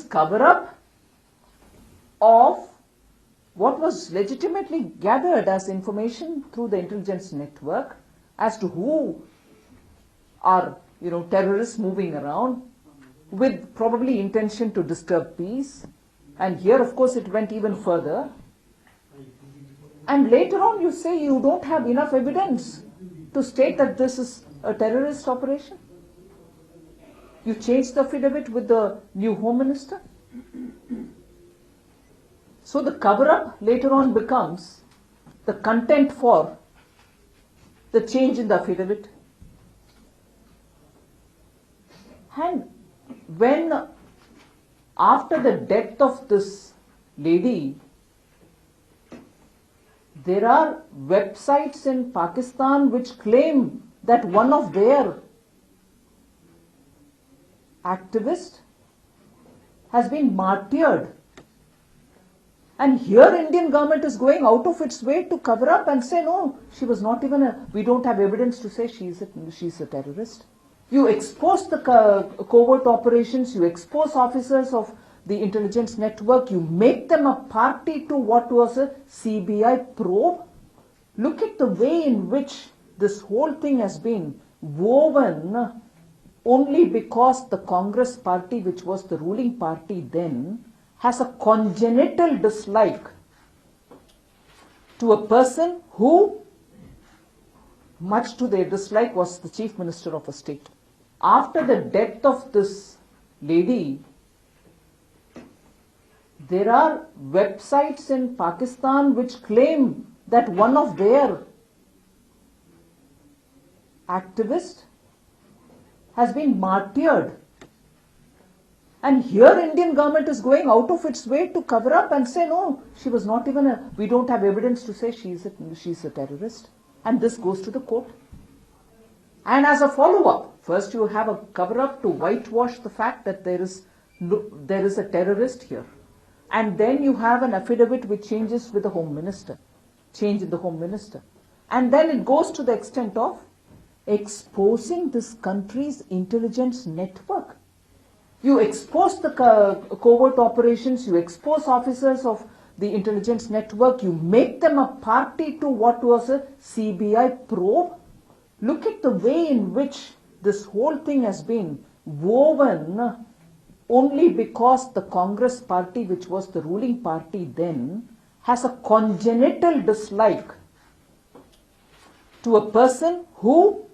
cover-up of what was legitimately gathered as information through the intelligence network as to who are, terrorists moving around with probably intention to disturb peace. And here, of course, it went even further. And later on, you say you don't have enough evidence to state that this is a terrorist operation. You changed the affidavit with the new Home Minister. So the cover-up later on becomes the content for the change in the affidavit. And when, after the death of this lady, there are websites in Pakistan which claim that one of their activists has been martyred. And here Indian government is going out of its way to cover up and say, no, she was not even we don't have evidence to say she's a terrorist. You expose the covert operations, you expose officers of the intelligence network, you make them a party to what was a CBI probe. Look at the way in which this whole thing has been woven only because the Congress party, which was the ruling party then, has a congenital dislike to a person who, much to their dislike, was the Chief Minister of a state. After the death of this lady, there are websites in Pakistan which claim that one of their activists has been martyred. And here Indian government is going out of its way to cover up and say, no, she was not even we don't have evidence to say she's a terrorist. And this goes to the court. And as a follow-up, first you have a cover-up to whitewash the fact that there is a terrorist here. And then you have an affidavit which changes with the Home Minister, change in the Home Minister. And then it goes to the extent of exposing this country's intelligence network. You expose the covert operations, you expose officers of the intelligence network, you make them a party to what was a CBI probe. Look at the way in which this whole thing has been woven only because the Congress party, which was the ruling party then, has a congenital dislike to a person who,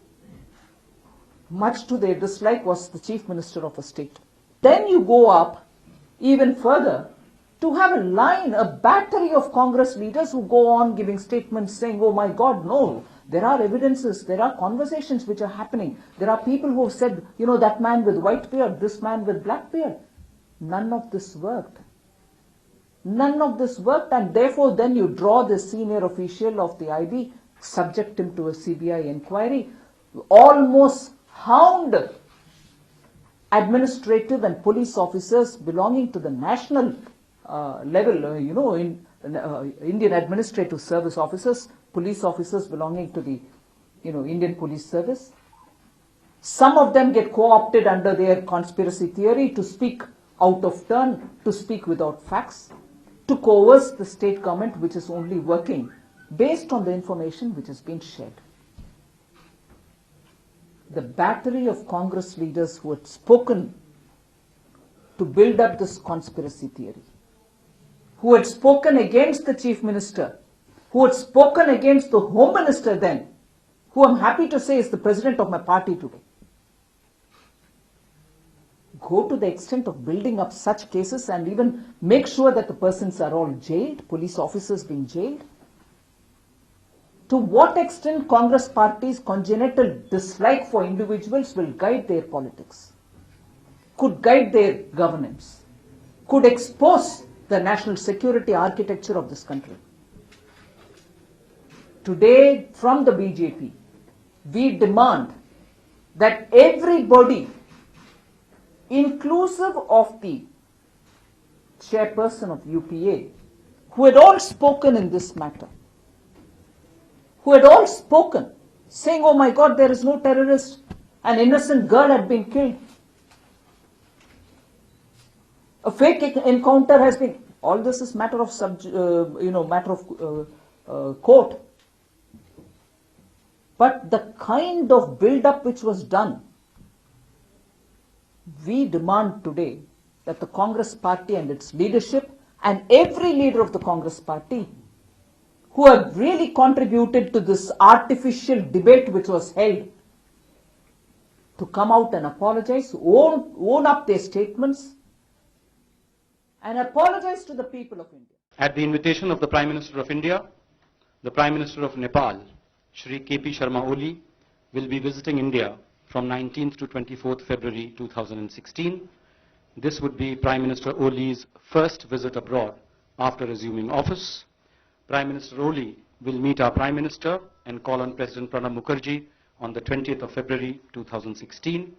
much to their dislike, was the Chief Minister of a state. Then you go up even further to have a line, a battery of Congress leaders who go on giving statements saying, oh my God, no, there are evidences, there are conversations which are happening. There are people who have said, that man with white beard, this man with black beard. None of this worked. None of this worked, and therefore then you draw the senior official of the IB, subject him to a CBI inquiry, almost hound administrative and police officers belonging to the national level, Indian Administrative Service officers, police officers belonging to the, Indian Police Service. Some of them get co-opted under their conspiracy theory to speak out of turn, to speak without facts, to coerce the state government, which is only working based on the information which has been shared. The battery of Congress leaders who had spoken to build up this conspiracy theory, who had spoken against the Chief Minister, who had spoken against the Home Minister then, who I'm happy to say is the president of my party today, go to the extent of building up such cases and even make sure that the persons are all jailed, police officers being jailed. To what extent Congress party's congenital dislike for individuals will guide their politics, could guide their governance, could expose the national security architecture of this country. Today, from the BJP, we demand that everybody, inclusive of the chairperson of UPA, who had all spoken in this matter, who had all spoken, saying, oh my God, there is no terrorist, an innocent girl had been killed. A fake encounter has been. All this is matter of court. But the kind of build-up which was done, we demand today that the Congress party and its leadership and every leader of the Congress party who have really contributed to this artificial debate which was held, to come out and apologize, own up their statements, and apologize to the people of India. At the invitation of the Prime Minister of India, the Prime Minister of Nepal, Shri K.P. Sharma Oli, will be visiting India from 19th to 24th February 2016. This would be Prime Minister Oli's first visit abroad after assuming office. Prime Minister Oli will meet our Prime Minister and call on President Pranab Mukherjee on the 20th of February 2016.